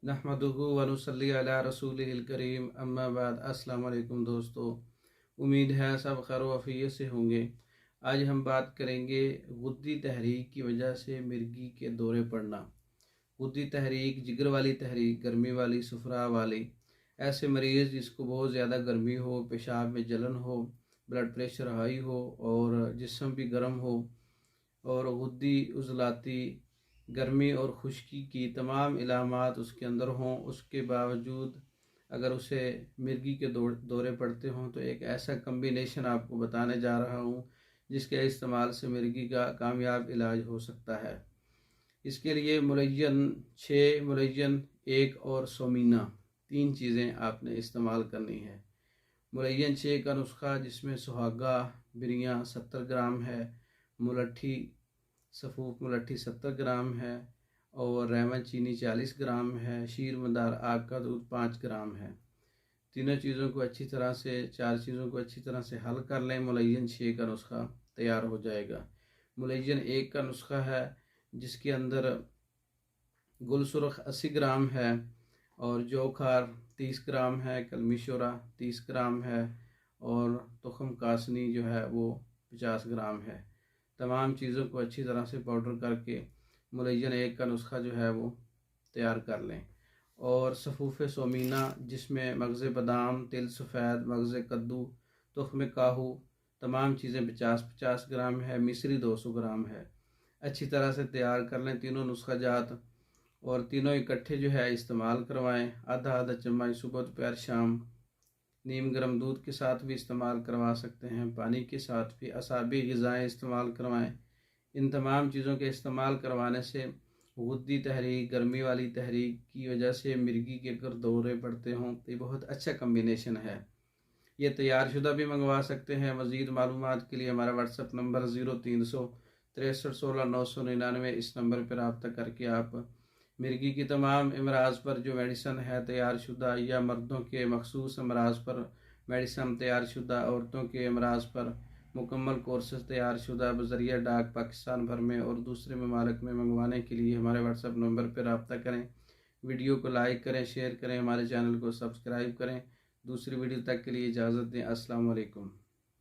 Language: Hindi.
नहमदुहु व नुसल्ली अला रसूलिहिल करीम अम्मा बाद। अस्सलाम वालेकुम दोस्तों, उम्मीद है सब खैर वफ़ियत से होंगे। आज हम बात करेंगे गुद्दी तहरीक की वजह से मिर्गी के दौरे पड़ना। गुद्दी तहरीक, जिगर वाली तहरीक, गर्मी वाली, सुफरा वाली, ऐसे मरीज़ जिसको बहुत ज़्यादा गर्मी हो, पेशाब में जलन हो, ब्लड प्रेशर हाई हो और जिस्म भी गर्म हो और गुद्दी उजलाती, गर्मी और खुश्की की तमाम इलामात उसके अंदर हों, उसके बावजूद अगर उसे मिर्गी के दौरे पड़ते हों तो एक ऐसा कम्बिनेशन आपको बताने जा रहा हूँ जिसके इस्तेमाल से मिर्गी का कामयाब इलाज हो सकता है। इसके लिए मुलय्यन 6, मुलय्यन 1 और सोमीना 3 चीज़ें आपने इस्तेमाल करनी है। मुलय्यन 6 का नुस्खा जिसमें सुहागा बिरियाँ 70 ग्राम है, मुलट्ठी सफ़ूफ मुलट्ठी 70 ग्राम है और रेमन चीनी 40 ग्राम है, शीर मदार आग का दूध 5 ग्राम है। तीनों चीज़ों को अच्छी तरह से, 4 चीज़ों को अच्छी तरह से हल कर लें। मुलय्यन 6 का नुस्खा तैयार हो जाएगा। मुलय्यन 1 का नुस्खा है जिसके अंदर गुल सुरख 80 ग्राम है और जौखार 30 ग्राम है, कलमी शोरा 30 ग्राम है और तुखम कासनी जो है वो 50 ग्राम है। तमाम चीज़ों को अच्छी तरह से पाउडर करके मुलय्यन 1 का नुस्खा जो है वो तैयार कर लें। और सफ़ूफ़ सोमीना जिसमें मगज़ बादाम, तिल सफ़ेद, मगज़ कद्दू, तुख्म काहू, तमाम चीज़ें 50-50 ग्राम है, मिश्री 200 ग्राम है। अच्छी तरह से तैयार कर लें तीनों नुस्खा जात और तीनों इकट्ठे जो है इस्तेमाल करवाएं। आधा आधा चम्मच सुबह दोपहर शाम। नीम गर्म दूध के साथ भी इस्तेमाल करवा सकते हैं, पानी के साथ भी। असाबी ग़िज़ाएँ इस्तेमाल करवाएं। इन तमाम चीज़ों के इस्तेमाल करवाने से गुद्दी तहरीक, गर्मी वाली तहरीक की वजह से मिर्गी के अगर दौरे पड़ते हों तो ये बहुत अच्छा कम्बिनेशन है। ये तैयार शुदा भी मंगवा सकते हैं। मज़ीद मालूमात के लिए हमारा व्हाट्सअप नंबर 0300 63 16 999, इस नंबर पर रब्ता करके आप मिर्गी की तमाम अमराज पर जो मेडिसन है तैयार शुदा, या मर्दों के मखसूस अमराज पर मेडिसन तैयार शुदा, औरतों के अमराज पर मुकम्मल कोर्सेज तैयार शुदा बज़रिया डाक पाकिस्तान भर में और दूसरे ममालिक में मंगवाने के लिए हमारे व्हाट्सअप नंबर पर रब्ता करें। वीडियो को लाइक करें, शेयर करें, हमारे चैनल को सब्सक्राइब करें। दूसरी वीडियो तक के लिए इजाज़त दें। अस्सलाम वालेकुम।